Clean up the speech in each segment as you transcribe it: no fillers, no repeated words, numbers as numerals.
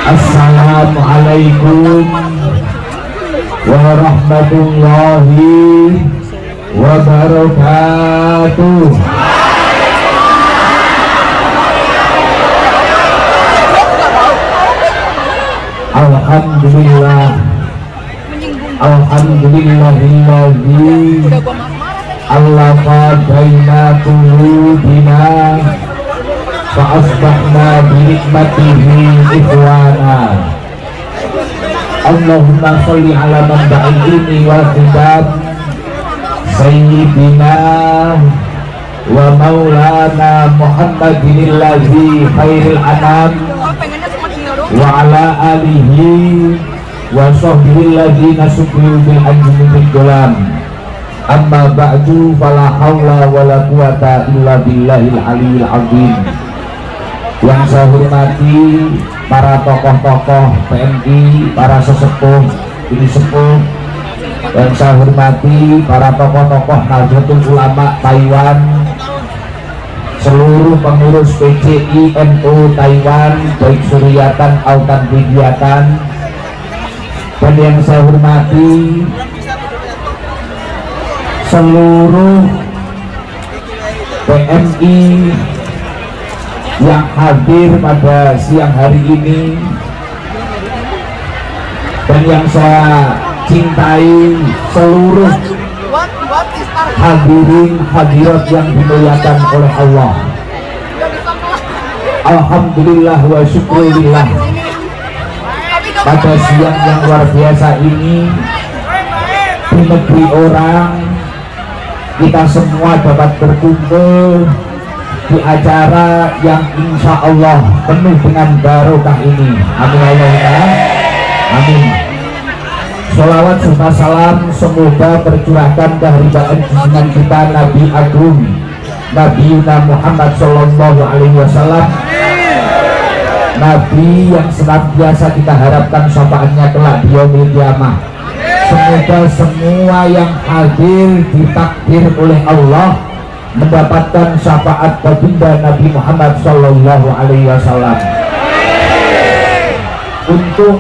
Assalamualaikum warahmatullahi wabarakatuh. Alhamdulillah, alhamdulillahilladzi allafa baina qulubina fa asbahna bi nikmatihi ikhwana. Allahumma sholli ala manba'il ilmi wal hikam sayyidina wa maulana Muhammadin allazi khairil anam wa ala alihi wa sahbihi alladzina subiru bil ajmi bil gulam. Amma ba'du, fala hawla wala quwata illa billahil aliyil azim. Yang saya hormati para tokoh-tokoh PMI, para sesepuh ini sepuh, dan saya hormati para tokoh-tokoh Nahdlatul Ulama Taiwan, seluruh pengurus PCI NU Taiwan, baik Suryatan maupun Bidiatan, dan yang saya hormati seluruh PMI yang hadir pada siang hari ini, dan yang saya cintai seluruh hadirin hadirat yang dimuliakan oleh Allah. Alhamdulillah wa syukurillah, pada siang yang luar biasa ini di negeri orang kita semua dapat berkumpul di acara yang insya Allah penuh dengan barokah ini. Amin Allahumma amin. Sholawat serta salam semoga tercurahkan kehadiran junjungan kita Nabi Agung Nabi Muhammad Sallallahu Alaihi Wasallam, Nabi yang senantiasa kita harapkan syafaatnya kelak di yaumil qiyamah. Semoga semua yang hadir ditakdir oleh Allah mendapatkan syafaat baginda Nabi Muhammad Sallallahu Alaihi Wasallam. Untuk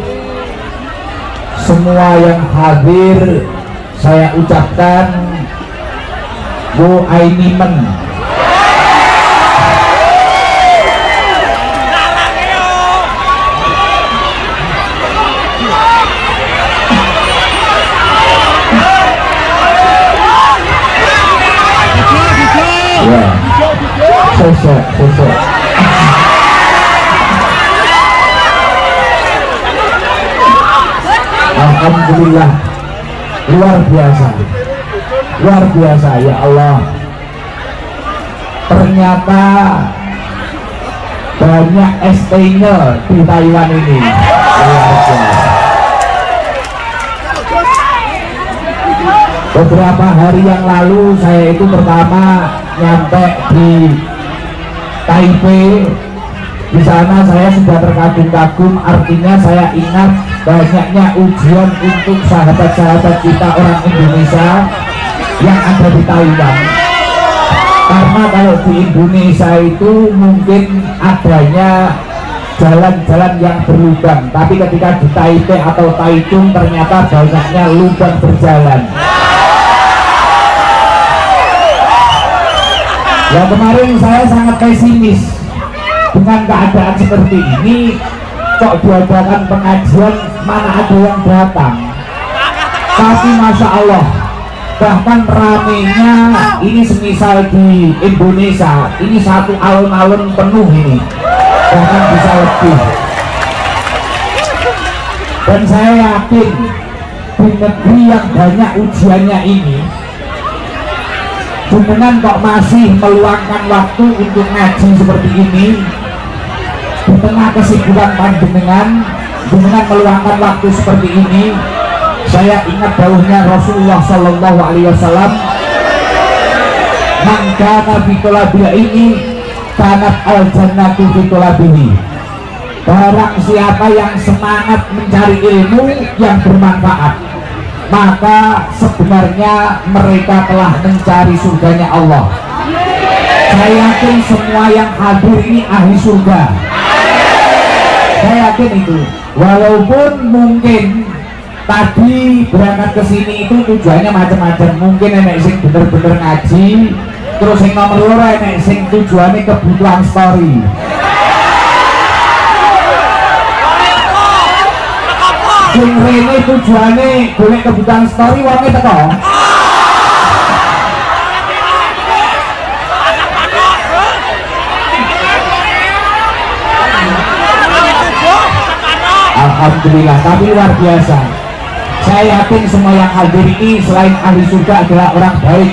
semua yang hadir saya ucapkan Go Ainimen. Ya, sosok. Alhamdulillah, luar biasa ya Allah. Ternyata banyak ST-nya di Taiwan ini. Luar biasa. Beberapa hari yang lalu saya itu pertama nyampe di Taipei. Di sana saya sudah terkagum-kagum, artinya saya ingat banyaknya ujian untuk sahabat-sahabat kita orang Indonesia yang ada di Taiwan. Karena kalau di Indonesia itu mungkin adanya jalan-jalan yang berlubang, tapi ketika di Taipei atau Taichung ternyata banyaknya lubang berjalan. Ya, kemarin saya sangat pesimis dengan keadaan seperti ini. Kok diadakan pengajian mana ada yang datang, tapi Masya Allah, bahkan ramenya ini semisal di Indonesia ini satu alun-alun penuh ini, bahkan bisa lebih. Dan saya yakin di negeri yang banyak ujiannya ini, jenengan kok masih meluangkan waktu untuk ngaji seperti ini. Di tengah kesibukan panjenengan, jenengan meluangkan waktu seperti ini. Saya ingat dawuhnya Rasulullah Sallallahu Alaihi Wasallam, "Man kana fi talabil ini, kanat al jannatu fi talabihi." Barang siapa yang semangat mencari ilmu yang bermanfaat, maka sebenarnya mereka telah mencari surganya Allah. Saya yakin semua yang hadir ini ahli surga. Saya yakin itu. Walaupun mungkin tadi berangkat ke sini itu tujuannya macam-macam. Mungkin enek sing bener-bener ngaji, terus yang nomor loro enek sing tujuannya kebutuhan story. Sing rene tujuannya golek kebutuhan story wonge teko. Alhamdulillah, tapi luar biasa. Saya yakin semua yang hadir ini selain ahli surga adalah orang baik.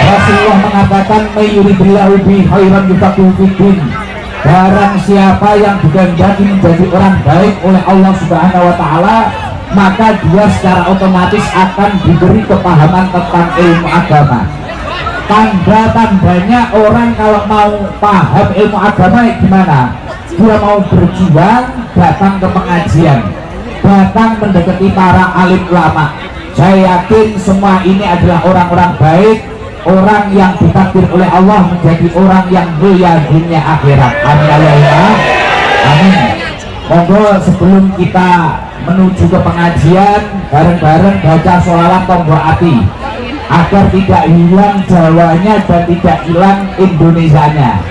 Rasulullah mengatakan mayuridillahu bi khairan yufaqihu fiddin. Barang siapa yang dikehendaki menjadi orang baik oleh Allah Subhanahu wa taala, maka dia secara otomatis akan diberi kepahaman tentang ilmu agama. Tanda-tandanya orang kalau mau paham ilmu agama gimana? Dia mau berjuang, datang ke pengajian, datang mendekati para alim ulama. Saya yakin semua ini adalah orang-orang baik, orang yang ditakdir oleh Allah menjadi orang yang mulia dunia akhirat. Amin ya. Amin. Monggo sebelum kita menuju ke pengajian, bareng-bareng baca sholawat tombol ati agar tidak hilang Jawanya dan tidak hilang Indonesianya.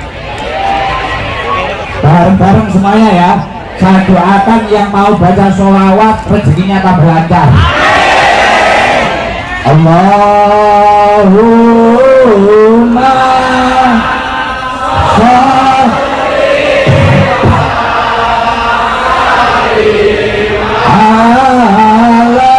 Bareng-bareng semuanya ya. Saya doakan yang mau baca sholawat rezekinya tambah lancar. Allahumma sholli ala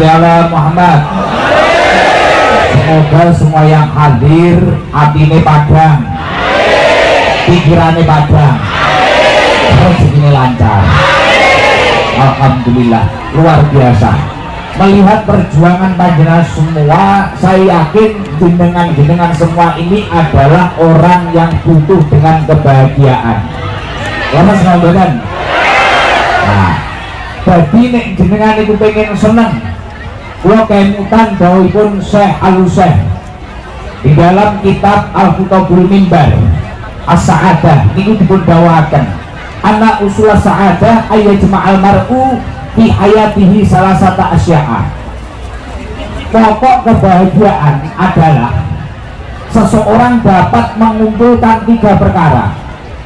sayyidina Muhammad. Semoga semua yang hadir atine padang, pikirannya padang, lancar. Alhamdulillah, luar biasa. Melihat perjuangan panjenengan semua, saya yakin jenengan semua ini adalah orang yang butuh dengan kebahagiaan. Lama senang. Nah, jadi nek jenengan itu pengen seneng, kula kemutan dawuhipun Syekh Al-Syekh di dalam kitab Al-Khutabul Mimbar As-Sa'adah niku dipun dawuhaken, ana usul sa'adah ayyajma'al mar'u fi hayatihi salasata asya'a. Pokok kebahagiaan adalah seseorang dapat mengumpulkan 3 perkara.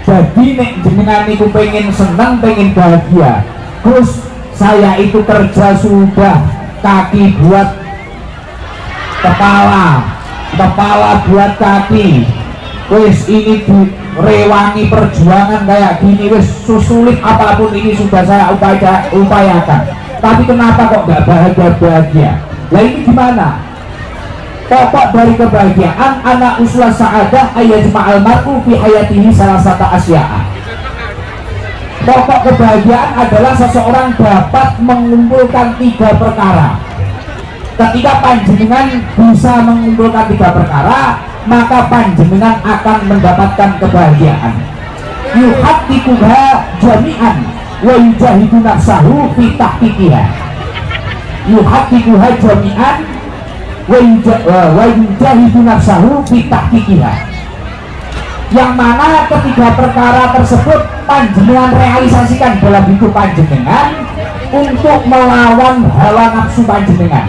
Jadi nek jenengan itu pengen senang, pengen bahagia, terus saya itu kerja sudah kaki buat kepala buat kaki, wis ini direwangi perjuangan kayak gini, wis susulit apapun ini sudah saya upayakan, tapi kenapa kok gak bahagia? Lah ini gimana? Pokok dari kebahagiaan anak usul sa'adah ayyajma'al mar'u fi hayatihi salasata asya'a. Pokok kebahagiaan adalah seseorang dapat mengumpulkan 3 perkara. Ketika panjenengan bisa mengumpulkan 3 perkara, maka panjenengan akan mendapatkan kebahagiaan. Yuhaqqikuha jami'an wa yujahidu nafsahu fi tahqiqiha. Yuhaqqikuha jami'an wa yujahidu nafsahu fi tahqiqiha. Yang mana ketiga perkara tersebut panjenengan realisasikan dalam hidup panjenengan untuk melawan hawa nafsu panjenengan.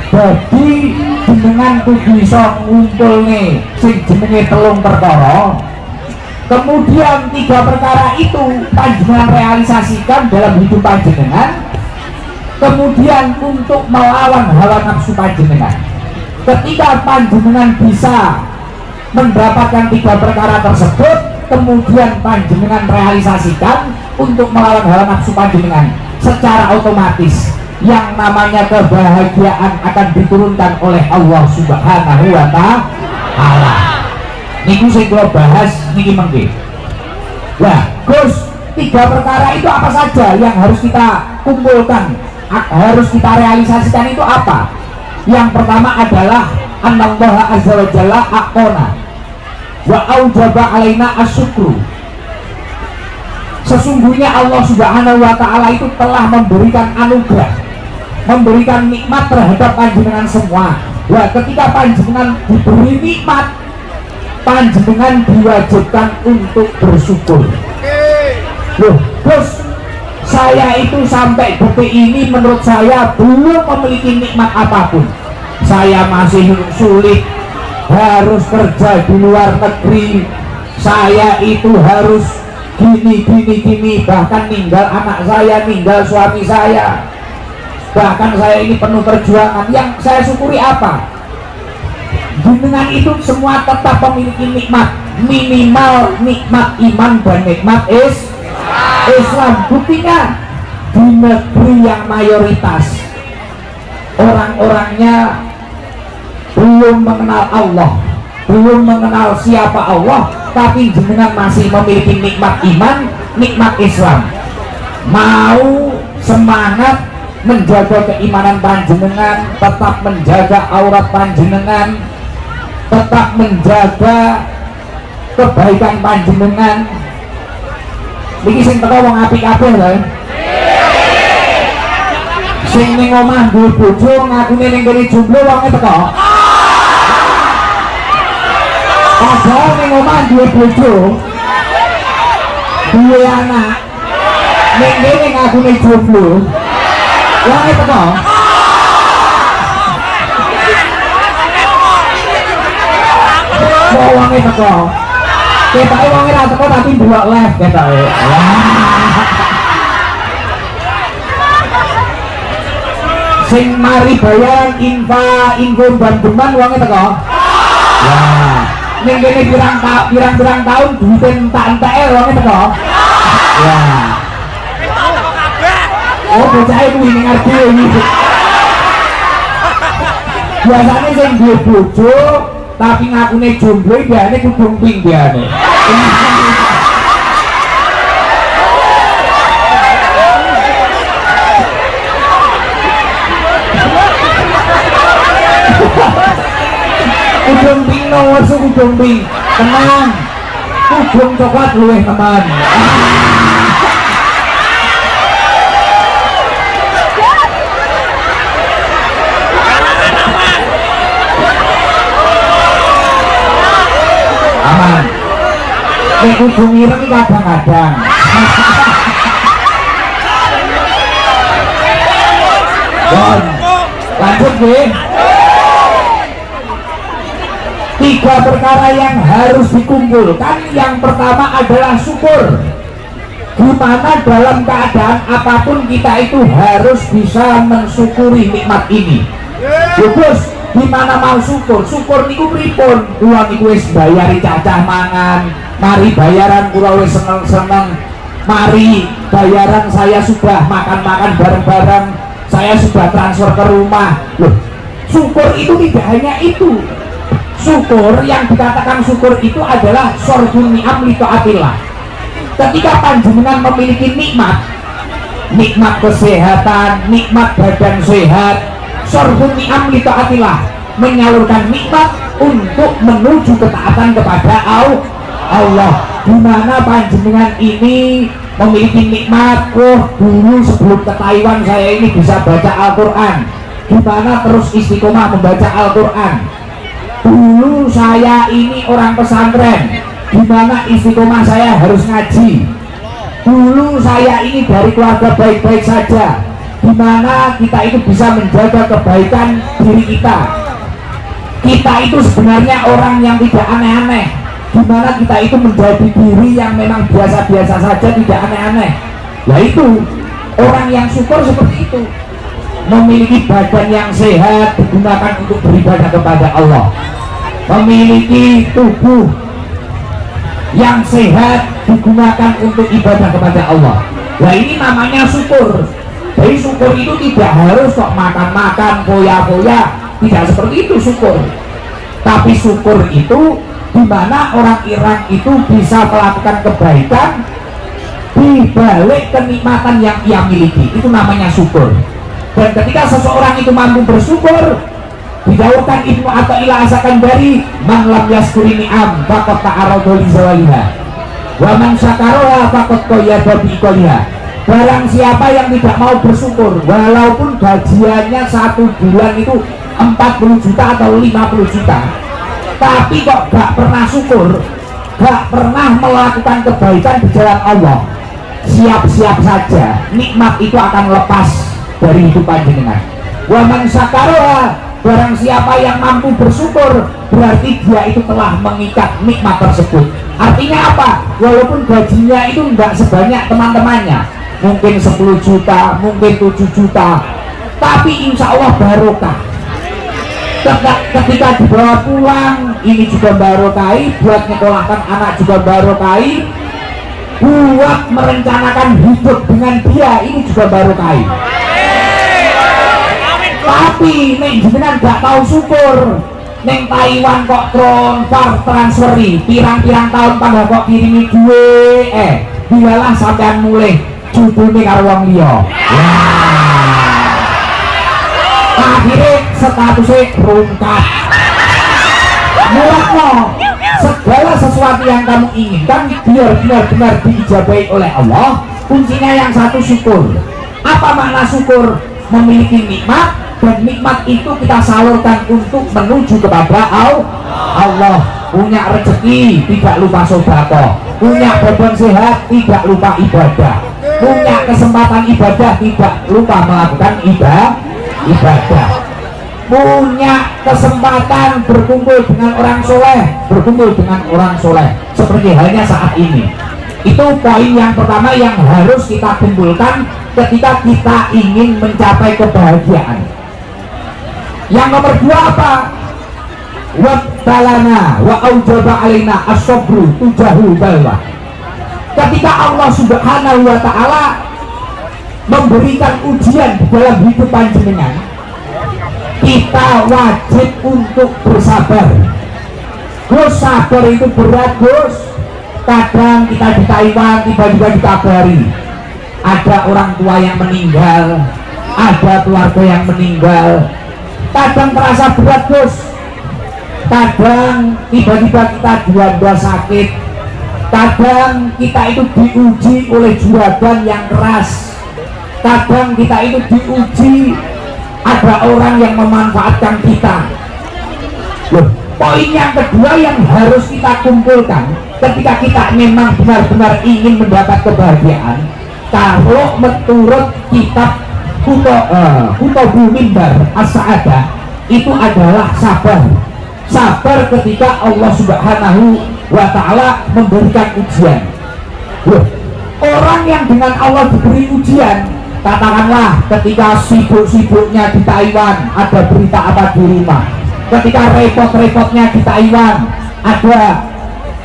Jadi jenengan tuh bisa ngumpul nih sing jenenge 3 perkara, kemudian 3 perkara itu panjenengan realisasikan dalam hidup panjenengan, kemudian untuk melawan hawa nafsu panjenengan. Ketika panjenengan bisa mendapatkan 3 perkara tersebut, kemudian panjenengan realisasikan untuk melawan hawa nafsu panjenengan, secara otomatis yang namanya kebahagiaan akan diturunkan oleh Allah Subhanahu wa Ta'ala. Niku sing kula bahas niki mengke. Lah, Gus, 3 perkara itu apa saja yang harus kita kumpulkan, harus kita realisasikan itu apa? Yang pertama adalah anallaha azza wa jalla aqona wa aujaba alaina asyukru. Sesungguhnya Allah Subhanahu wa Ta'ala itu telah memberikan anugerah, memberikan nikmat terhadap panjenengan semua. Wah, ketika panjenengan diberi nikmat, panjenengan diwajibkan untuk bersyukur. Loh, Gus, saya itu sampai detik ini menurut saya belum memiliki nikmat apapun. Saya masih sulit, harus kerja di luar negeri, saya itu harus gini, bahkan ninggal anak saya, ninggal suami saya, bahkan saya ini penuh perjuangan. Yang saya syukuri apa? Jenengan itu semua tetap memiliki nikmat, minimal nikmat iman dan nikmat Islam. Buktinya di negeri yang mayoritas orang-orangnya belum mengenal Allah, belum mengenal siapa Allah, tapi jenengan masih memiliki nikmat iman, nikmat Islam. Mau semangat menjaga keimanan panjenengan, tetap menjaga aurat panjenengan, tetap menjaga kebaikan panjenengan. Iki sing teko wong apik kabeh lho. Sing ning omah duwe bojo ngakune ning kene jomblo wonge teko. Padahal ning omah duwe bojo, duwe anak, ning kene ngakune jomblo wonge teko. Wonge teko. Ketake wonge ra teko tapi buak live ketake. Sing mari bayar info bantuan wonge teko. Wah, ning kene pirang-pirang tahun duwite entek-enteke wonge teko. Wah. Oh, bocah kuwi ning ngerti iki. Biasane sing duwe bojo tapi ngakune jomblo biasane kudu ping biasane. nomor ujung pink tenang, ujung coklat luweh teman. Aman. Nek ujung ireng kadang-kadang. Bon, lanjut gue. 3 perkara yang harus dikumpulkan. Yang pertama adalah syukur. Gimana dalam keadaan apapun kita itu harus bisa mensyukuri nikmat ini. Bagus, gimana mau syukur? Syukur niku pripun? Kula niku wis bayari cacah mangan, mari bayaran kula wis seneng-seneng. Mari bayaran saya sudah makan-makan bareng-bareng, saya sudah transfer ke rumah. Loh, syukur itu tidak hanya itu. Syukur yang dikatakan syukur itu adalah sorghum ni'am li taatillah. Ketika panjenengan memiliki nikmat, nikmat kesehatan, nikmat badan sehat, sorghum ni'am li taatillah, menyalurkan nikmat untuk menuju ketaatan kepada Allah. Dimana panjenengan ini memiliki nikmat. Dulu sebelum ke Taiwan saya ini bisa baca Al-Quran, dimana terus istiqomah membaca Al-Quran. Dulu saya ini orang pesantren, dimana istiqomah saya harus ngaji. Dulu saya ini dari keluarga baik-baik saja, dimana kita itu bisa menjaga kebaikan diri kita. Kita itu sebenarnya orang yang tidak aneh-aneh, dimana kita itu menjadi diri yang memang biasa-biasa saja, tidak aneh-aneh. Nah itu orang yang syukur seperti itu, memiliki badan yang sehat digunakan untuk beribadah kepada Allah, memiliki tubuh yang sehat digunakan untuk ibadah kepada Allah. Nah ini namanya syukur. Jadi syukur itu tidak harus kok makan-makan, foya-foya, tidak seperti itu syukur. Tapi syukur itu dimana orang Iran itu bisa melakukan kebaikan di balik kenikmatan yang ia miliki, itu namanya syukur. Dan ketika seseorang itu mampu bersyukur, didawuhkan Ibnu Athaillah As-Sakandari, man lam yaskuri ni'am faqad ta'arrada li zawaliha wa man syakaraha faqad qayyada bi iqaliha. Barang siapa yang tidak mau bersyukur, walaupun gajiannya 1 bulan itu 40 juta atau 50 juta, tapi kok gak pernah syukur, gak pernah melakukan kebaikan di jalan Allah, siap-siap saja nikmat itu akan lepas dari hidup panjenengan. Wa man syakaraha, barang siapa yang mampu bersyukur, berarti dia itu telah mengikat nikmat tersebut. Artinya apa? Walaupun gajinya itu enggak sebanyak teman-temannya, mungkin 10 juta, mungkin 7 juta, tapi insya Allah barokah. Ketika dibawa pulang, ini juga barokai, buat nyekolahkan anak juga barokai, buat merencanakan hidup dengan dia, ini juga barokai. Tapi neng jenengan gak tahu syukur, neng Taiwan kok transferi pirang-pirang tahun pada kok kirimi duwe, bilalah sampean mulai judulnya karo wong liya. Akhirnya statusnya rungkat. Mulakno segala sesuatu yang kamu inginkan biar benar-benar diijabahi oleh Allah. Kuncinya yang satu, syukur. Apa makna syukur? Memiliki nikmat, dan nikmat itu kita salurkan untuk menuju kepada Allah. Punya rezeki, tidak lupa sedekah. Punya badan sehat, tidak lupa ibadah. Punya kesempatan ibadah, tidak lupa melakukan ibadah. Punya kesempatan berkumpul dengan orang soleh, berkumpul dengan orang soleh, seperti halnya saat ini. Itu poin yang pertama yang harus kita kumpulkan ketika kita ingin mencapai kebahagiaan. Yang nomor 2 apa? Wabtalana wa aujaba alaina as-sabru tujahu balwa. Ketika Allah Subhanahu wa ta'ala memberikan ujian di dalam hidup panjenengan, kita wajib untuk bersabar. Gus, sabar itu berat, Gus. Kadang kita di Taiwan tiba-tiba dikabari ada orang tua yang meninggal, ada keluarga yang meninggal. Kadang terasa berat, Gus. kadang tiba-tiba kita dilanda sakit, kadang kita itu diuji oleh juragan yang keras, kadang kita itu diuji ada orang yang memanfaatkan kita. Loh, poin yang kedua yang harus kita kumpulkan ketika kita memang benar-benar ingin mendapat kebahagiaan, kalau menurut kitab Kutubul Mimbar As-Sa'adah itu adalah sabar. Sabar ketika Allah Subhanahu wa Ta'ala memberikan ujian. Loh, orang yang dengan Allah diberi ujian, katakanlah ketika sibuk-sibuknya di Taiwan ada berita apa di rumah, ketika repot-repotnya di Taiwan ada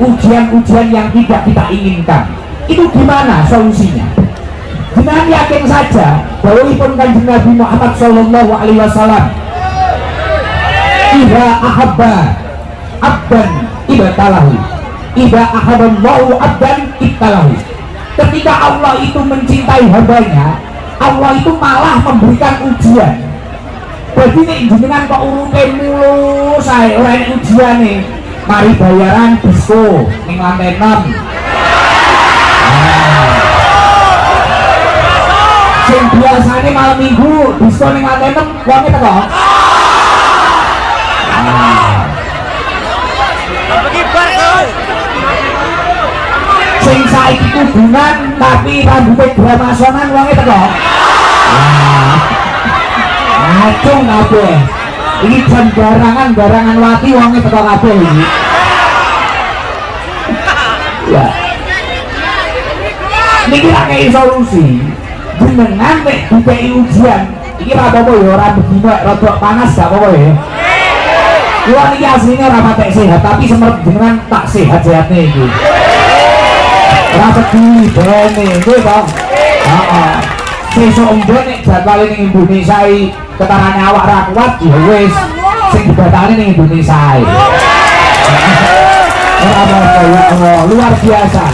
ujian-ujian yang tidak kita inginkan, itu gimana solusinya? Dengan yakin saja dawuhipun Kanjeng Nabi Muhammad sallallahu alaihi wasallam, idza ahabba abdan ibtalahu, idza ahabballahu abdan ibtalahu. Ketika Allah itu mencintai hambanya, Allah itu malah memberikan ujian. Jadi nih jenengan kok urupe mulu saya ora enek ujian nih. Mari bayaran disko ning lantai 6. Sing biasane malam minggu disko ning lantai 6 wonge teko. Sing saiki kubunan tapi rambutnya gramasonan wonge teko. Ngacung kabeh. Ini jam garangan wati wonge teko kabeh iki. Ya. Niki ra kei solusi. Jenengan nek dikei ujian, iki ra apa-apa ya, ora begini rada panas gak apa-apa ya. Kuwi niki asline ora patek sehat, tapi semerep jenengan tak sehat-sehatne iki. Ora peduli bene, kuwi to. Heeh. Sesuk ombo nek jadwale ning Indonesia iki ketarane awak ra kuat ya wis sing dibatani ning Indonesia iki. Ora apa-apa ya Allah, luar biasa.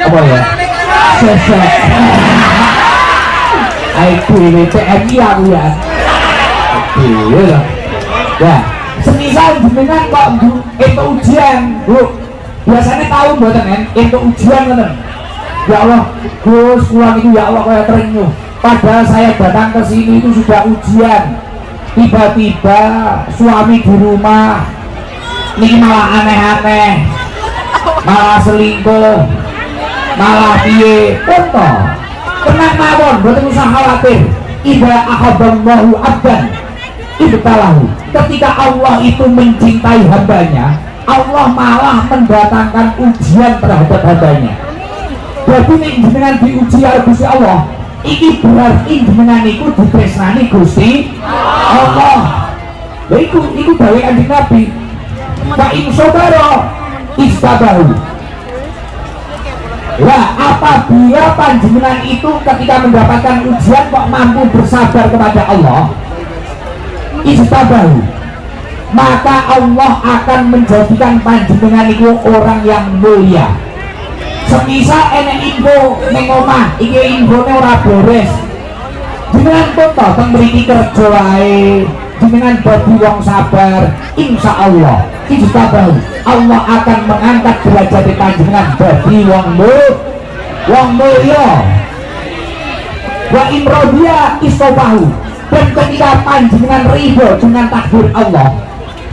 Apa ya? Sesek. Aku ini TNI aku ya. Iya lah. Ya, semisal jenengan kok itu ujian, Bu. Biasanya tahu mboten kan? Itu ujian ngoten. Ya Allah, Gus, pulang itu ya Allah kayak terenyuh. Padahal saya datang ke sini itu sudah ujian. Tiba-tiba suami di rumah ini malah aneh-aneh, malah selingkuh, malah piye, foto. Tenang mawon, mboten usah khawatir. Idza ahabballahu abdan ibtalahu. Ketika Allah itu mencintai hambanya, Allah malah mendatangkan ujian terhadap hambanya. Jadi nek jenengan diuji oleh Gusti Allah, iki berarti jenengan iku ditresnani Gusti Allah. Lha iku dawuh Kanjeng Nabi. Fa in sabara istabahu. Lah apabila panjenengan itu ketika mendapatkan ujian kok mampu bersabar kepada Allah, istabahu, maka Allah akan menjadikan panjenengan itu orang yang mulia. Semisal enek info ning omah, iki infone ora beres. Jenengan foto teng mriki kerja wae, jenengan dadi wong sabar, insyaallah istabahu, Allah akan mengangkat derajat panjenengan dadi wong mulya. Wa imrodiya istabahu, dan ketika panjenengan ridho dengan takdir Allah,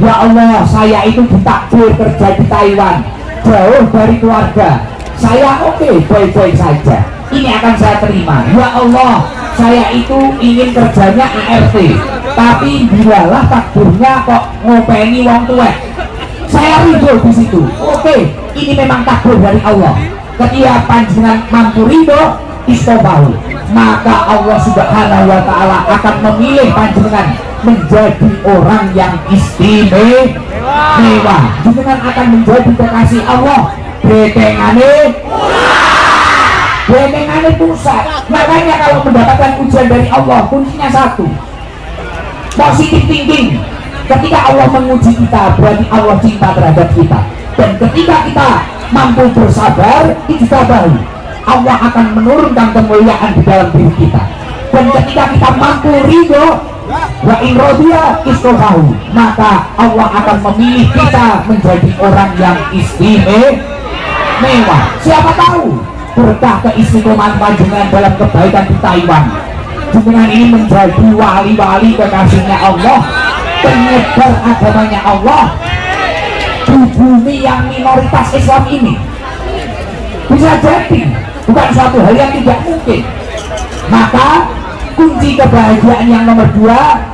ya Allah saya itu ditakdir kerja di Taiwan, jauh dari keluarga, saya oke, baik-baik saja, ini akan saya terima. Ya Allah, saya itu ingin kerjanya ART, tapi bilalah takdirnya kok ngopeni wong tuwek, saya ridho di situ. Oke, ini memang takdir dari Allah. Ketika panjenengan mampu ridho istabahu, maka Allah Subhanahu wa Ta'ala akan memilih panjenengan menjadi orang yang istimewa. Jenengan akan menjadi kekasih Allah. Betengane pusat. Makanya kalau mendapatkan ujian dari Allah, kuncinya satu, positive thinking. Ketika Allah menguji kita, berarti Allah cinta terhadap kita. Dan ketika kita mampu bersabar, itu baru Allah akan menurunkan kemuliaan di dalam diri kita. Dan ketika kita mampu ridho wa in rodiya istofahu, maka Allah akan memilih kita menjadi orang yang istimewa. Siapa tahu berkah keistimewaan panjenengan dalam kebaikan di Taiwan, jenengan ini menjadi wali-wali kekasihnya Allah, penyebar agamanya Allah di bumi yang minoritas Islam ini. Bisa jadi bukan suatu hal yang tidak mungkin. Maka kunci kebahagiaan yang nomor 2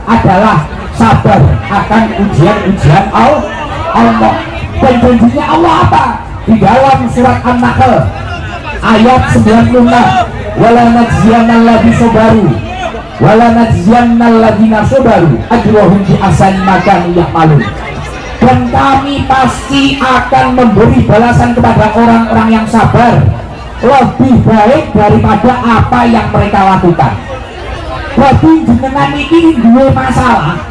adalah sabar akan ujian-ujian Allah. Dan janjinya Allah apa? Di dalam surat An-Nahl ayat 96, wala najziyannal ladzi sabaru wala najziyannal ladzina sabaru ajrahum bi ahsani ma kanu ya'malun. Dan kami pasti akan memberi balasan kepada orang-orang yang sabar lebih baik daripada apa yang mereka lakukan. Jadi jenengan ini dua masalah,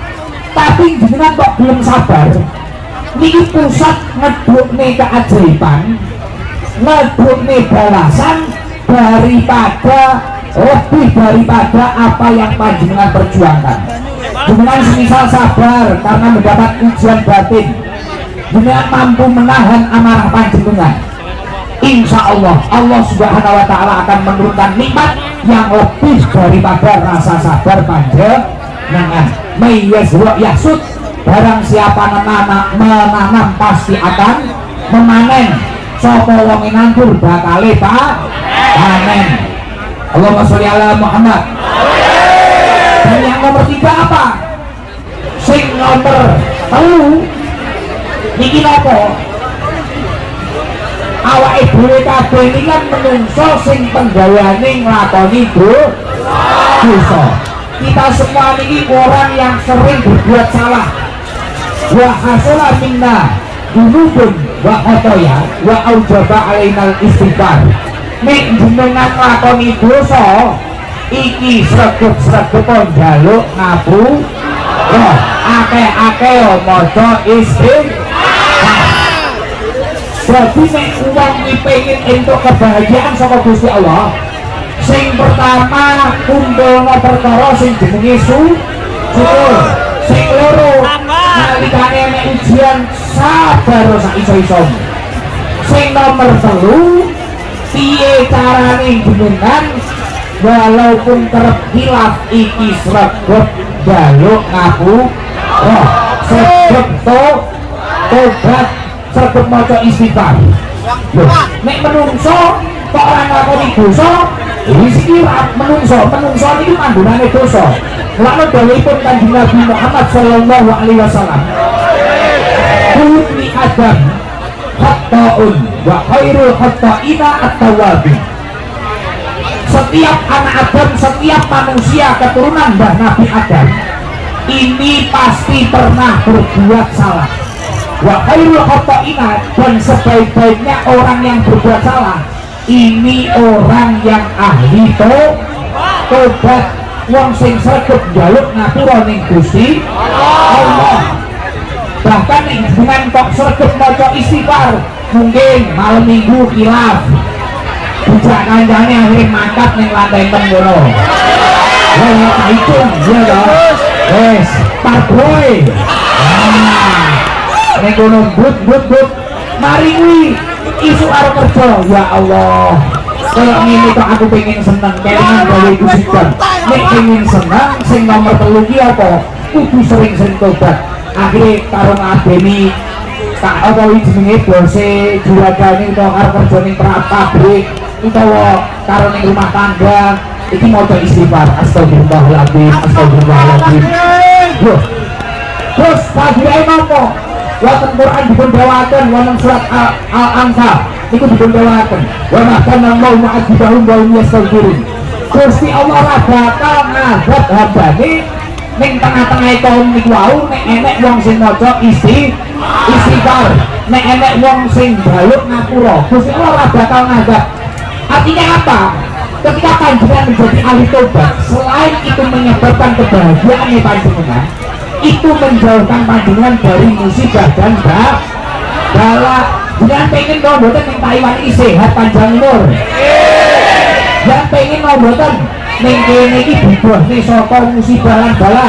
tapi jenengan kok belum sabar. Niki pusat ngedukne keajaiban, ngedukne balasan lebih daripada apa yang panjenengan perjuangkan. Jenengan semisal sabar karena mendapat ujian batin, jenengan mampu menahan amarah panjenengan, insya Allah Allah subhanahu wa ta'ala akan menurunkan nikmat yang lebih daripada rasa sabar panjenengan. Mayyazwa yasud, barang siapa menanam pasti akan memanen. Sapa wong nandur bakale panen. Allahumma sholli ala Muhammad. Dan yang nomor 3 apa? Sing nomor 3 niki napa? Awake dhewe kabeh iki kan menungso sing penggaweane nglakoni dosa. Kita semua ini orang yang sering berbuat salah. Wa hasala minna dunubun wa khotoya wa aujaba alainal istighfar. Nek jenengan nglakoni dosa iki sregep-sregep njaluk ngapura, akeh-akeh maca istighfar. Jadi nek uang pengen entuk kebahagiaan saka Gusti Allah, sing pertama kumpulna perkara sing jenenge syukur. Sing loro nalikane nek ujian sabar sak iso-iso. Sing nomor 3 piye carane jenengan walaupun kerep hilaf iki sregep njaluk ngapura, sregep tobat, sregep maca istighfar. Nek menungso kok ora nglakoni dosa, iki menungso niki mandunane dosa. Lan dawuhipun Kanjeng Nabi Muhammad sallallahu alaihi wasallam, kulli adam khata'un wa khairul khata'ina at-tawwabin. Setiap anak Adam, setiap manusia keturunan Mbah Nabi Adam ini pasti pernah berbuat salah. Wa khairul khata'ina, dan sebaik-baiknya orang yang berbuat salah ini orang yang ahli tobat, wong sing sregep njaluk ngapura ning Gusti Allah. Bahkan ning jenengan kok sregep maca istighfar, mungkin malam minggu khilaf bujak kancane akhirnya mangkat ning lantai ngono. Wah, itu ya toh. Wes, parboy. Ning kono but. Mari kuwi isu arep kerja. Ya Allah. Kayak ngene kok aku pengen seneng kelingan gawe iku sidang. Nek pengen seneng sing nomor 3 ki apa? Kudu sering-sering tobat. Akhirnya karo ngadeni apa iki jenenge bose juragane utawa karo kerja ning pabrik utawa karo ning rumah tangga iki maca istighfar, astagfirullahaladzim, astagfirullahaladzim. Loh. Terus padhae napa? Wonten Quran dipun dawaken wonten surat Al-Anfal niku dipun dawaken. Wa ma kana Allahu mu'adzibahum wa hum yastaghfirun. Gusti Allah ora bakal ngazab hambane ning tengah-tengah kaum niku wau nek enek wong sing maca istighfar, nek enek wong sing njaluk ngapura, Gusti Allah ora bakal ngazab. Artinya apa? Ketika panjenengan menjadi ahli tobat, selain itu menyebabkan kebahagiaan panjenengan, itu menjauhkan panjenengan dari musibah dan bala. Jangan pengen mau mboten ning Taiwan iki sehat panjang umur. Jangan pengen mau mboten ning kene iki bebasne saka musibah lan bala.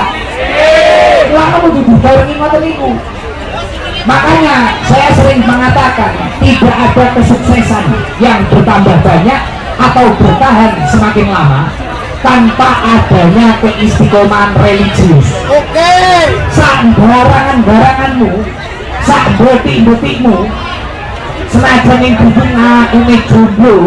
Lah kudu dibarengi ngoten niku. Makanya saya sering mengatakan tidak ada kesuksesan yang bertambah banyak atau bertahan semakin lama tanpa adanya keistiqomahan religius. Oke. Sak barangan-baranganmu, sak botik-botikmu, senajan yang dukung aku nek jomblo,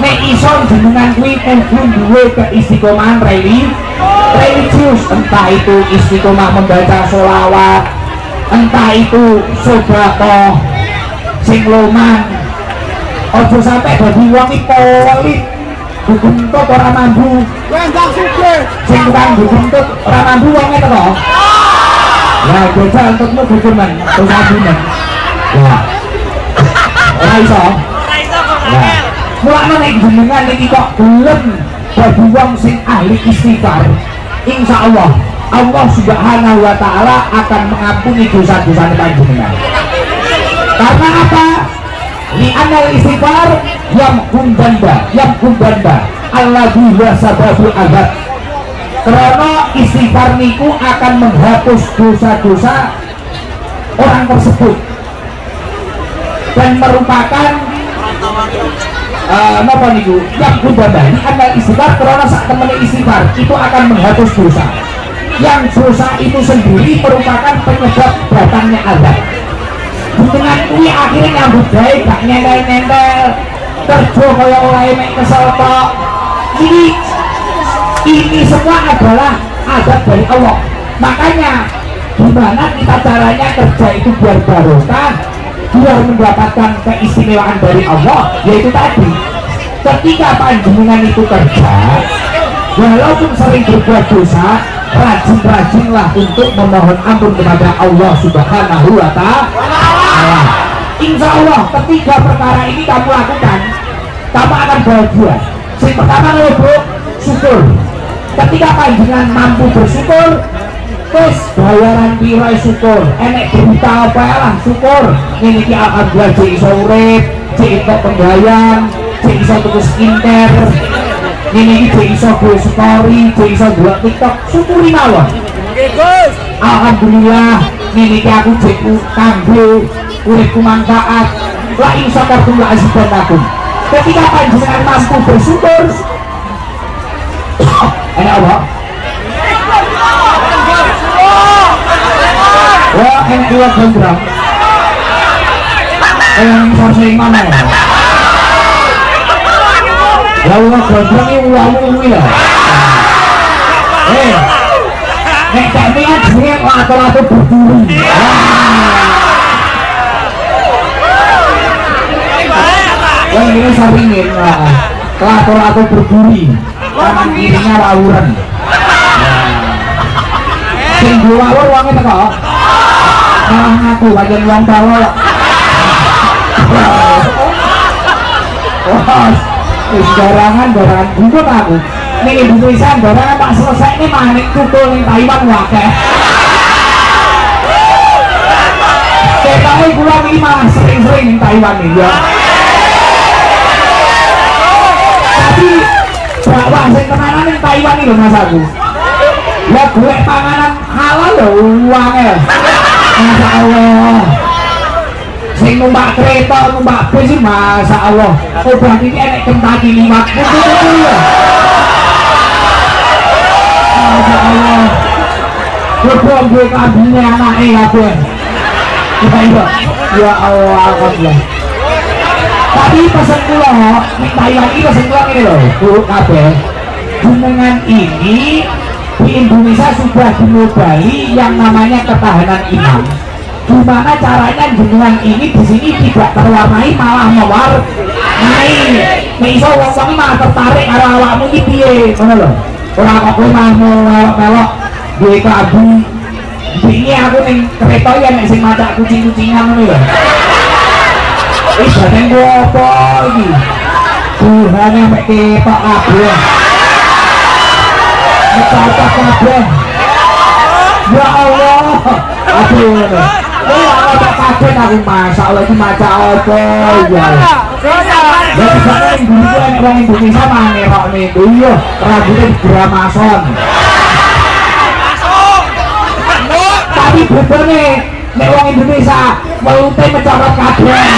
nek iso jenengan kuwi kudu duwe keistiqomahan religius, entah itu istiqomah membaca sholawat, entah itu sedekah sing loman. Ojo sampai dadi wong iki polit dituntut ora mampu. Wendang sugih. Sing tukang dituntut ora mampu wong itu kok. Lah bocah untukmu guguman, terus abunan. Lah. Ora iso. Lah. Mulane nek jenengan iki kok gelem dadi wong sing ahli istighfar, insyaallah Allah Subhanahu wa taala akan mengampuni dosa-dosa panjenengan. Karena apa? Li anal istighfar yamkum danda alladzi huwa sababul azab. Karena istighfar niku akan menghapus dosa-dosa orang tersebut dan merupakan napa niku yamkum danda. Li anal istighfar karena sak temene istighfar itu akan menghapus dosa. Yang dosa itu sendiri merupakan penyebab datangnya azab. Dengan kuwi akhirnya nyambut gawe gak nempel-nempel kerja kaya ora enek kesel tok. Ini semua adalah azab dari Allah. Makanya gimana kita caranya kerja itu biar barokah, biar mendapatkan keistimewaan dari Allah, yaitu tadi ketika panjenengan itu kerja walaupun sering berbuat dosa, rajin-rajinlah untuk memohon ampun kepada Allah Subhanahu wa ta'ala. Insya Allah ketiga perkara ini kamu lakukan, kamu akan bahagia. Yang pertama bro, syukur. Ketika panjenengan mampu bersyukur, terus bayaran piro syukur, enek berita apa lah syukur. Ini ki alhamdulillah cek iso urip, cek iso pembayaran, cek iso tuku skincare, ini cek iso gue story, cek iso buat TikTok, syukuri mawon. Alhamdulillah ini aku cek kanggo uripku manfaat. La in syakartum la azidannakum. Ketika panjenengan mampu bersyukur, enak apa? Wah, enak dua gondrong. Yang sering mana ya? Ya Allah, gondrong ini uang-uang ya. Nek kami kan jenenge lato-lato berduri. Yang ini saringin lato-lato berduri. Kanan kirinya lawuran. Sing lawur wonge teko. Malah ngaku bagian wong talo. Wah, barangan bungkut aku. Ning Indonesia barangan tak selesai ini manik tukul ning Taiwan wakeh. Ketoke kula iki malah sering-sering ning Taiwan iki ya. Tapi bawa sing tenanan ning Taiwan iki lho Mas aku. Ya golek panganan halal lho uangnya. Masya Allah. Sing numpak kereta, numpak bis sih Masya Allah. Oh berarti ini enek Kentucky liwat. Masya Allah. Berbom gue kabinnya anaknya kabin. Ya Allah, alhamdulillah. Tapi pesan kula ning Taiwan iki pesan kula ngene lho, Bu kabeh. Jenengan ini di Indonesia sudah dimodali yang namanya ketahanan iman. Gimana caranya jenengan ini di sini tidak terwarnai malah mewarnai. Nek iso wong-wong malah tertarik karo awakmu iki piye, ngono lho. Ora kok kowe malah melok-melok duwe kabu. Iki aku ning kereta ya nek sing macak kucing-kucingan ngono lho. Wis badan gua apa iki? Tuhane mek ketok kabeh. Ketok kabeh. Ya Allah. Aduh. Oh, apa kabeh kaget aku masa Allah itu maca apa ya. Ya bisa ning guru nek wong Indonesia mah nerokne itu iya rambutnya Gramason. Tapi bedane nek wong Indonesia welute mencorot kabeh.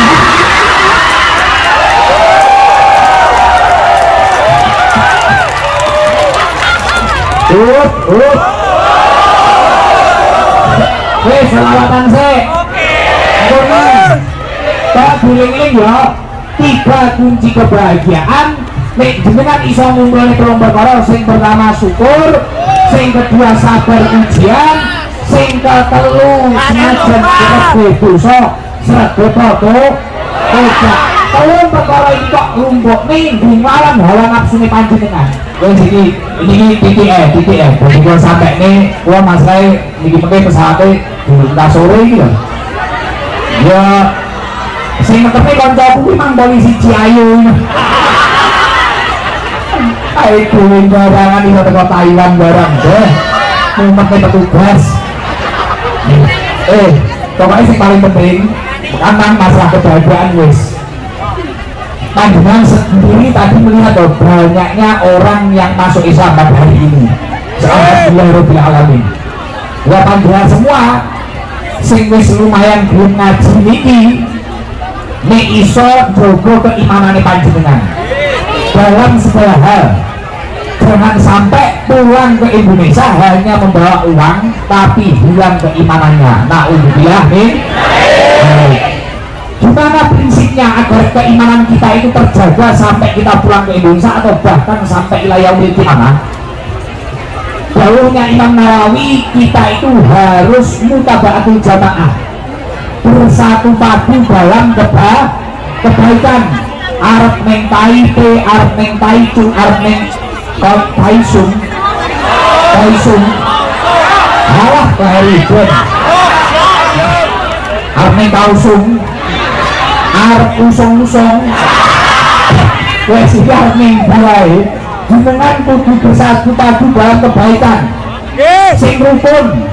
Wes selawatan sih. Oke. Tak guling-guling ya. 3 kunci kebahagiaan. Nek jenengan iso ngumpulne telung perkara, sing pertama syukur, sing kedua sabar ujian, sing ketelu senajan kabeh dosa sregep tobat. Telung perkara iki kok lumpukne nglawan hawa nafsune panjenengan. Wes ini titik jadi kalau sampai nih gua masalah ini pakai pesawatnya entah sore gitu ya saya ngetepnya koncoku memang polisi Ciayu ayo kuing barangan di kota Taiwan barang deh pakai petugas pokoknya yang paling penting tentang masalah kebahagiaan wes panjenengan sendiri tadi melihat banyaknya orang yang masuk Islam pada hari ini. Alhamdulillahirabbil alamin. Ya panjenengan semua sing wis lumayan gelem ngaji niki nek iso jogo keimanane panjenengan dalam segala hal. Jangan sampai pulang ke Indonesia hanya membawa uang tapi hilang keimanannya. Na'udzubillah min dzalik. Gimana prinsipnya agar keimanan kita itu terjaga sampai kita pulang ke Indonesia atau bahkan sampai ila yaumil qiyamah? Dawuhnya Imam Nawawi, kita itu harus mutaba'atul jamaah, bersatu padu dalam kebaikan. Arep neng Taipei, arep neng Taichung, arep neng Taisung, halah keheriban, arep neng Tausung, arep usong-usong wes iki arep ning bae jenengan kudu bersatu padu dalam kebaikan sing rukun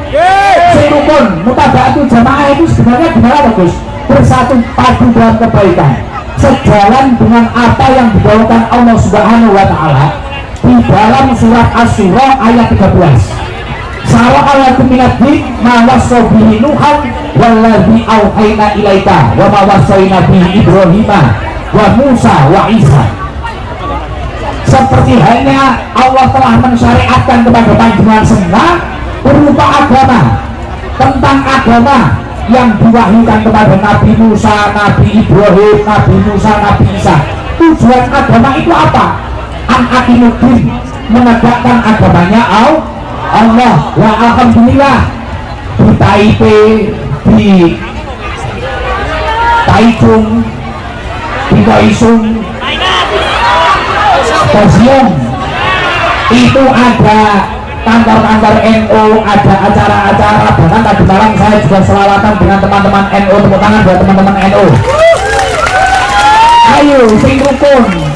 mutaba'atul jamaah itu sebenarnya gimana Gus? Bersatu padu dalam kebaikan sejalan dengan apa yang dibawakan Allah Subhanahu wa Ta'ala di dalam surat Asy-Syura ayat 13. Sa'alakum minad-din ma wasabihi Nuhan wallazi auhayna ilaika wa ma wasayna bihi Ibrahima wa Musa wa Isa. Seperti halnya Allah telah mensyariatkan kepada panjenengan semua berupa agama, tentang agama yang diwahyukan kepada Nabi Musa, Nabi Ibrahim, Nabi Musa, Nabi Isa. Tujuan agama itu apa? An-aqimuddin, menegakkan agamanya Allah. Wa alhamdulillah di Taipei, di Taichung, di Kaisung, Kaohsiung itu ada kantor-kantor NU, ada acara-acara. Bahkan tadi malam saya juga selawatan dengan teman-teman NU. Tepuk tangan buat teman-teman NU. Ayo sing rukun.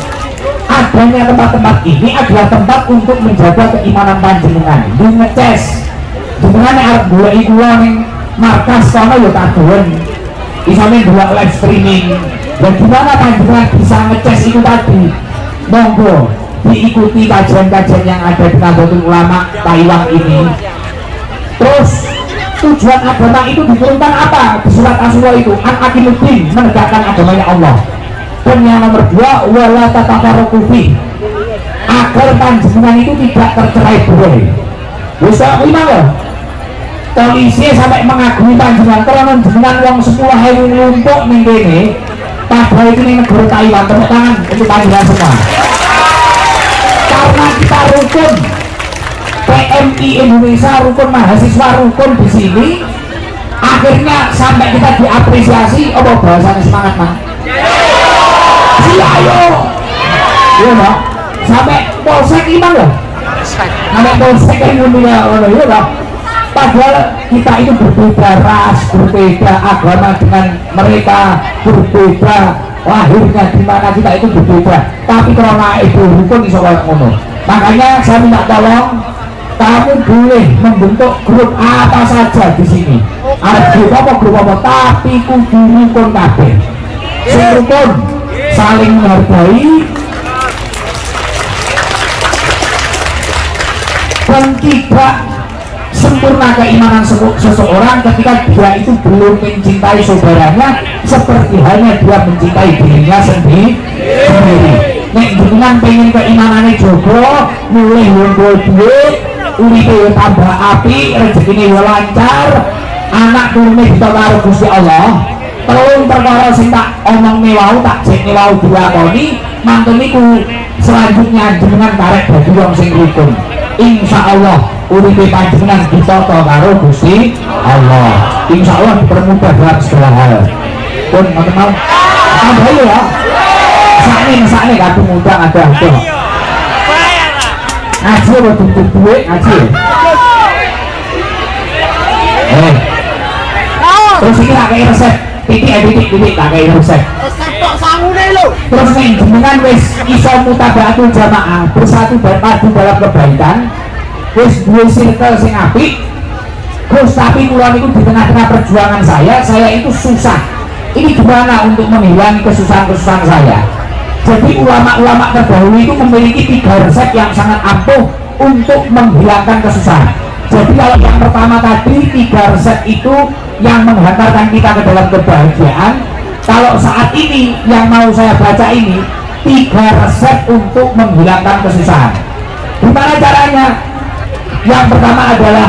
Adanya tempat-tempat ini adalah tempat untuk menjaga keimanan panjenengan. Di ngeces jenengan arep golek kula ning markas sono ya kadoen. Isane dua live streaming. Dan gimana panjenengan bisa ngeces itu tadi? Monggo diikuti kajian-kajian yang ada di Nahdlatul Ulama Taiwan ini. Terus tujuan agama itu diturunkan apa? Di surat Asy-Syura itu An-aqimuddin, menegakkan agamanya Allah. Dan yang nomor 2 wala tatafarraqu fi, agar panjenengan itu tidak tercerai-berai. Bisa lima loh. Polisi sampai mengagumi panjenengan karena jenengan wong 10.000 lumpuk ning kene. Padahal itu ning negara Taiwan. Tepuk tangan untuk panjenengan semua. Karena kita rukun, PMI Indonesia rukun, mahasiswa rukun di sini, akhirnya sampai kita diapresiasi. Apa bahasanya semangat man? Ayo, iya dong. Sampai polsek iman loh. Sampai polsek yang mulia, iya dong. Padahal kita itu berbeda ras, berbeda agama dengan mereka, berbeda lahirnya di mana kita itu berbeda. Tapi karena itu rukun iso koyo ngono. Makanya saya minta tolong kamu boleh membentuk grup apa saja di sini. Ada grup apa, tapi kudu rukun kabeh. Sing rukun, saling menghargai, dan tidak sempurna keimanan seseorang ketika dia itu belum mencintai saudaranya seperti halnya dia mencintai dirinya sendiri. Nek jenengan pengen keimanannya jogo, mulai ngumpul duit, uripe tambah api, rezekine yo lancar, anak turune ditolak Gusti Allah. Tolong perkara sing tak omongne wau, tak jekne wau dilakoni, mangken niku selanjutnya jenengan karek dadi wong sing rukun. Insya Allah uripe panjenengan ditata karo Gusti Allah. Insya Allah dipermudah dalam segala hal. Pun ngoten mau. Tambah ya. Sakne kadung mudah ada. Ngaji apa tutup duit ngaji. Terus ini tak kayak resep. Titik tak kayak resep. Terus nih jenengan wis iso mutabaatul jamaah bersatu berpadu dalam kebaikan, wis duwe circle sing apik. Gus, tapi kula niku di tengah-tengah perjuangan saya itu susah. Ini gimana untuk menghilangi kesusahan-kesusahan saya? Jadi ulama-ulama terdahulu itu memiliki 3 resep yang sangat ampuh untuk menghilangkan kesusahan. Jadi kalau yang pertama tadi 3 resep itu yang menghantarkan kita ke dalam kebahagiaan. Kalau saat ini yang mau saya baca ini 3 resep untuk menghilangkan kesusahan. Gimana caranya? Yang pertama adalah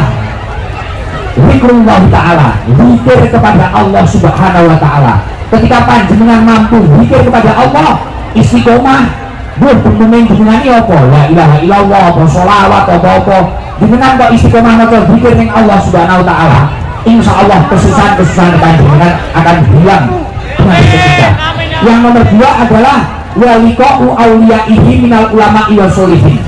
zikrullah ta'ala, zikir kepada Allah subhanahu wa ta'ala. Ketika panjenengan mampu zikir kepada Allah, istiqomah, bener-bener jenengan ini apa? La ilaha illallah, apa sholawat, apa-apa jenengan kok istiqomah maca zikir ning Allah subhanahu wa ta'ala, insya Allah kesusahan-kesusahan panjenengan akan hilang dengan seketika. Yang nomor 2 adalah waliqa'u awliyaihi minal ulama'i wa sholihin,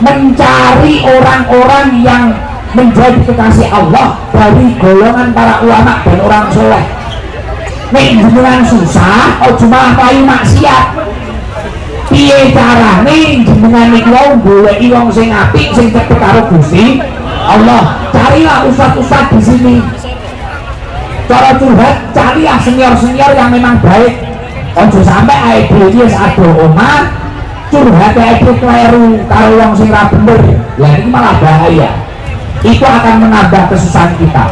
mencari orang-orang yang menjadi kekasih Allah dari golongan para ulama dan orang soleh. Nek jenengan susah, ojo malah payu maksiat. Piye carane jenengan niku wau goleki wong sing apik sing cedhek karo Gusti Allah. Carilah ustaz-ustaz di sini. Cara curhat, carilah senior-senior yang memang baik. Ojo sampai ae dhewe wis ado omah, curhat ae kleru karo wong sing ra bener. Lah iki malah bahaya. Itu akan menambah kesusahan kita.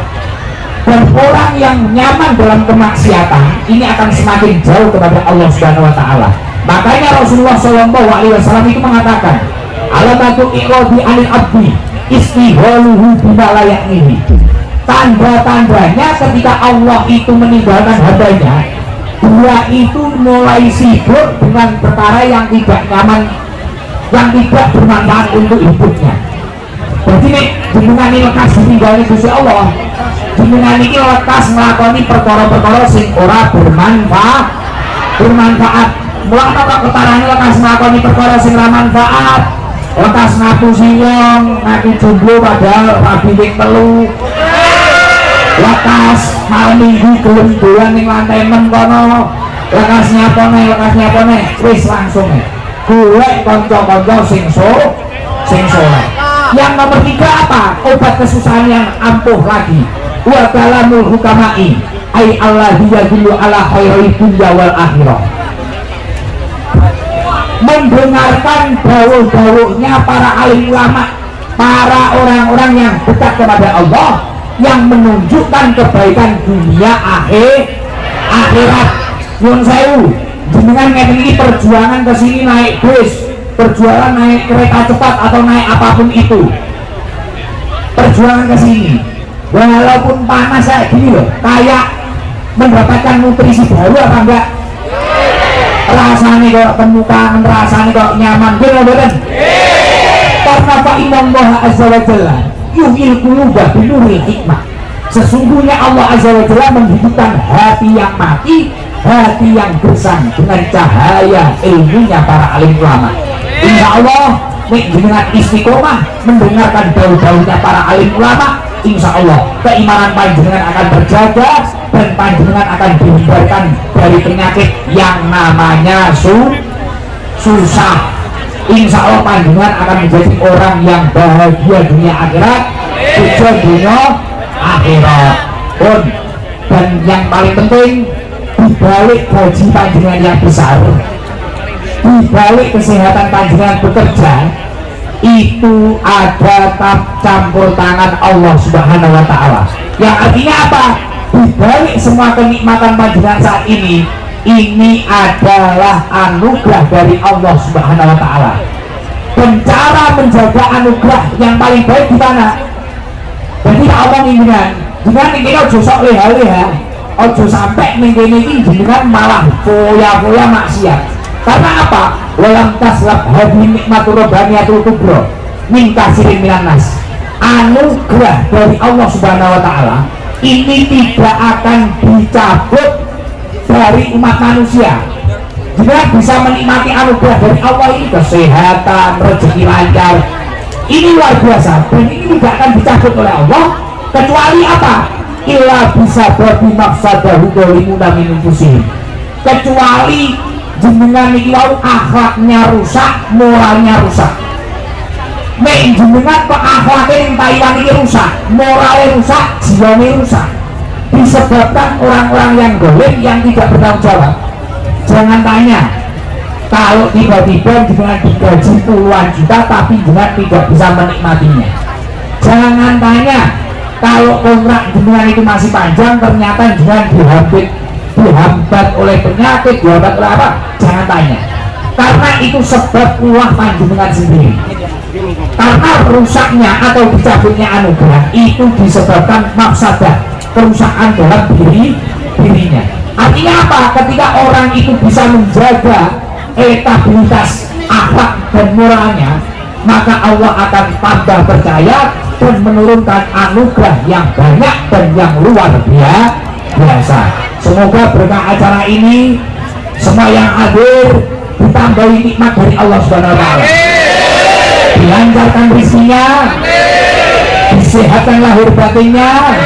Dan orang yang nyaman dalam kemaksiatan ini akan semakin jauh kepada Allah Subhanahu wa ta'ala. Makanya Rasulullah SAW itu mengatakan, alamatu iqadi anil abdi istihaluhu bima la ya'nihi. Tanda-tandanya ketika Allah itu meninggalkan hambanya, dia itu mulai sibuk dengan perkara yang tidak nyaman, yang tidak bermanfaat untuk hidupnya. Jadi nih jenengan ini lekas ditinggali Gusti Allah, jenengan ini lekas melakoni perkara-perkara sing ora bermanfaat. Mulai apa ketarane lekas melakoni perkara sing ora manfaat, lekas ngapusi wong, ngaku jomblo padahal rabi ping 3, lekas malam minggu gelem dolan ning lantai 6 kono, lekas nyapone, wis langsung golek kanca-kanca sing soleh. Yang nomor 3 apa? Obat kesusahan yang ampuh lagi. Wa kalamul hukama'i ay alladhi yadullu ala khairi dunya wal akhirah. Mendengarkan dawuh-dawuhnya para alim ulama, para orang-orang yang dekat kepada Allah, yang menunjukkan kebaikan dunia akhirat. Nyun sewu, jenengan ngeten iki perjuangan kesini naik bus, perjuangan naik kereta cepat atau naik apapun itu, perjuangan ke sini walaupun panas kayak gini loh, kayak mendapatkan nutrisi baru apa enggak? Rasanya kok temukan, rasanya kok nyaman, bener bener. Karena Pak Imam Allah Azza wa Jalla yuhil quluba binuril hikmah. Sesungguhnya Allah Azza wa Jalla menghidupkan hati yang mati, hati yang gersang dengan cahaya ilmunya para alim ulama. Insya Allah nek jenengan istiqomah mendengarkan dawuh-dawuhnya para alim ulama, insya Allah keimanan panjenengan akan terjaga dan panjenengan akan dihindarkan dari penyakit yang namanya susah. insya Allah panjenengan akan menjadi orang yang bahagia dunia akhirat, tujuan dunia akhirat pun. Dan yang paling penting, dibalik gaji panjenengan yang besar, dibalik kesehatan panjenengan bekerja, itu ada campur tangan Allah Subhanahu wa Ta'ala. Yang artinya apa? Dibalik semua kenikmatan panjenengan saat ini adalah anugerah dari Allah Subhanahu wa Ta'ala. Dan cara menjaga anugerah yang paling baik di mana? Jadi Allah ingin dengan ini ojo sok leha-leha, ojo sampai mengkene iki jenengan malah foya-foya maksiat. Karena apa? Walam taslab hadhi nikmatur rabbaniyatul kubra min kasirin minan nas. Anugerah dari Allah Subhanahu wa Ta'ala ini tidak akan dicabut dari umat manusia. Jika bisa menikmati anugerah dari Allah ini, kesehatan, rezeki lancar, ini luar biasa, dan ini tidak akan dicabut oleh Allah kecuali apa? Illa bisa babi mafsadahu dolimuna minufusihim, kecuali jenengan iki wau akhlaknya rusak, moralnya rusak. Nek jenengan kok akhlaknya yang Taiwan ini rusak, moralnya rusak, jiwanya rusak, disebabkan orang-orang yang golim, yang tidak bertanggung jawab. Jangan tanya kalau tiba-tiba jenengan digaji puluhan juta tapi jenengan tidak bisa menikmatinya. Jangan tanya kalau kontrak jenengan itu masih panjang ternyata jenengan dihambat oleh penyakit, dihambat oleh apa? Jangan tanya, karena itu sebab ulah panjenengan sendiri. Karena rusaknya atau dicabutnya anugerah itu disebabkan mafsadah, kerusakan dalam dirinya. Artinya apa? Ketika orang itu bisa menjaga elektabilitas akhlak dan moralnya, maka Allah akan tambah percaya dan menurunkan anugerah yang banyak dan yang luar biasa. Semoga berkah acara ini semua yang hadir ditambahi nikmat dari Allah Subhanahu wa Ta'ala, dilancarkan rezekinya, disehatkan lahir batinnya,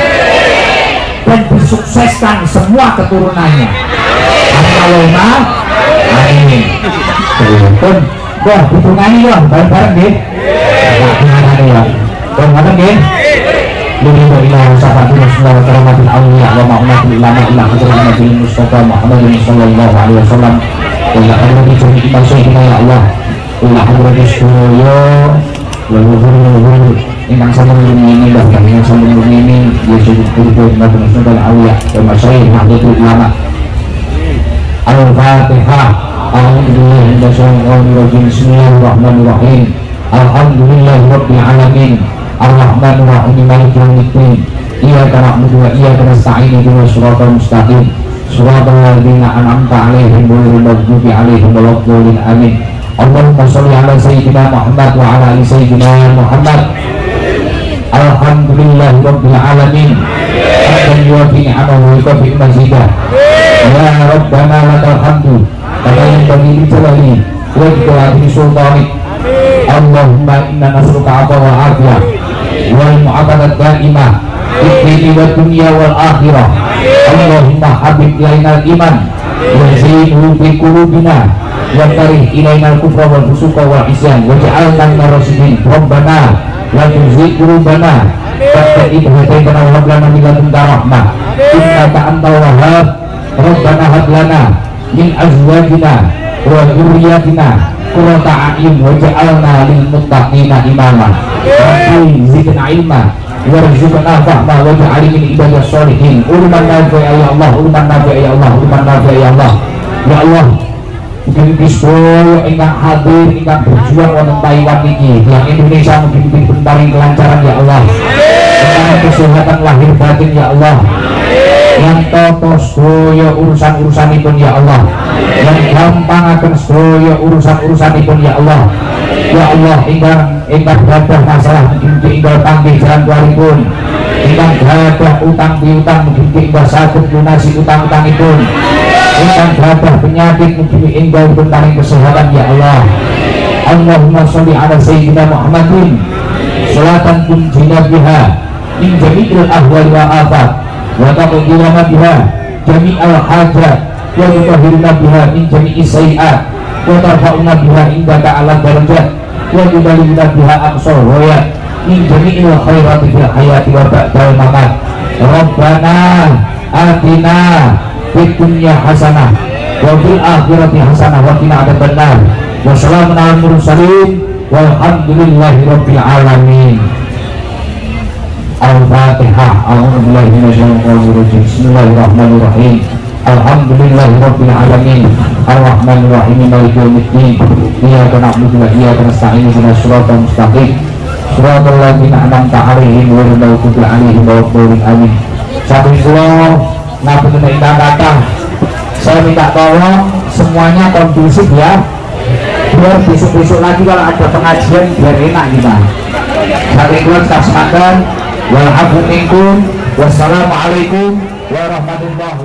dan disukseskan semua keturunannya. Allahumma amin. Pun wah ditungani ya bareng-bareng nggih. Enggak ngene ya. Bareng nggih. Lillahi wa inna ilaihi raji'un. Karamatul awliya wa ma'unatul ulama ila hadratin Nabi Mustafa Muhammadin sallallahu alaihi wasallam. Ila hadratin jami'i masyayikina ya Allah. Ila hadratin syuyo lalu ingkang sampun ngene dah ingkang sampun ngene Yesus Kristus Nabi Mustafa awliya wa masyayikh hadratul ulama. Al-Fatihah. A'udzubillahi Bismillahirrahmanirrahim. Alhamdulillahirabbil alamin. Ar-Rahmanir-Rahim Maliki yaumiddin. Iyyaka na'budu wa iyyaka nasta'in ihdinas siratal mustaqim. Shiratal ladzina an'amta 'alaihim ghairil maghdubi 'alaihim waladdallin. Amin. Allahumma shalli 'ala sayyidina Muhammad wa 'ala ali sayyidina Muhammad. Alhamdulillahirabbil alamin. Hamdan yuwafi ni'amahu wa yukafi mazidah. Ya Rabbana lakal hamdu kama yanbaghi li jalali wa jalali sultanik. Allahumma inna nas'aluka 'afwa wal 'afiyah wal mu'afadat daimah fid wa dunya wal akhirah. Allahumma habib ilainal iman wa zayyinhu fi qulubina wa karih ilainal kufra wal fusuqa wal isyan waj'alna minar rasyidin. Rabbana la tuzigh qulubana ba'da idh hadaytana wa hab lana min ladunka rahmah innaka antal wahhab. Rabbana hab lana min azwajina wa dzurriyyatina qurrata a'yun waj'alna lil muttaqina imama. Rabbi zidna ilma warzuqna fahma waj'al min ibadiyas sholihin. Ulman nafi'a ya Allah, ulman nafi'a ya Allah, ulman nafi'a ya Allah. Ya Allah, mugi-mugi sedaya ingkang hadir ingkang berjuang wonten Taiwan niki, yang Indonesia mugi-mugi paring kelancaran ya Allah. Kesehatan lahir batin ya Allah. Yang toto sedaya urusan-urusanipun ya Allah, yang gampangaken sedaya urusan-urusanipun ya Allah. Ya Allah, ingkang gadah masalah mugi-mugi ingkang panggih jalan keluaripun, ingkang gadah utang piutang mugi-mugi ingkang saged lunasi utang-utangipun, ingkang gadah penyakit mugi-mugi ingkang paring kesehatan ya Allah. Allahumma sholli ala sayyidina Muhammadin sholatan tunjina biha min jami'il ahwal wa afat wa taqdirana biha jami'al hajat wa tutahhiruna biha min jami'is sayi'at wa tarfa'una biha indaka ala darajat wa yuballighuna biha aqsal ghayat min jami'il khairati fil hayati wa ba'dal mamat. Rabbana atina fid dunya hasanah wa fil akhirati hasanah wa qina adzabannar. Wassalamu alal mursalin walhamdulillahi rabbil alamin. Al-Fatihah. A'udzubillahi minasyaitonir rajim. Bismillahirrahmanirrahim. Alhamdulillahi rabbil alamin. Arrahmanir rahim. Maliki yaumiddin. Iyyaka na'budu wa iyyaka nasta'in. Ihdinas siratal mustaqim. Siratal ladzina an'amta 'alaihim ghairil maghdubi 'alaihim waladdallin. Amin. Saking kula ngapunten ingkang kathah. Saya minta tolong semuanya kondusif ya. Biar besok-besok lagi kalau ada pengajian biar enak kita. Saking kula kasemaken. Wassalamualaikum warahmatullahi wabarakatuh.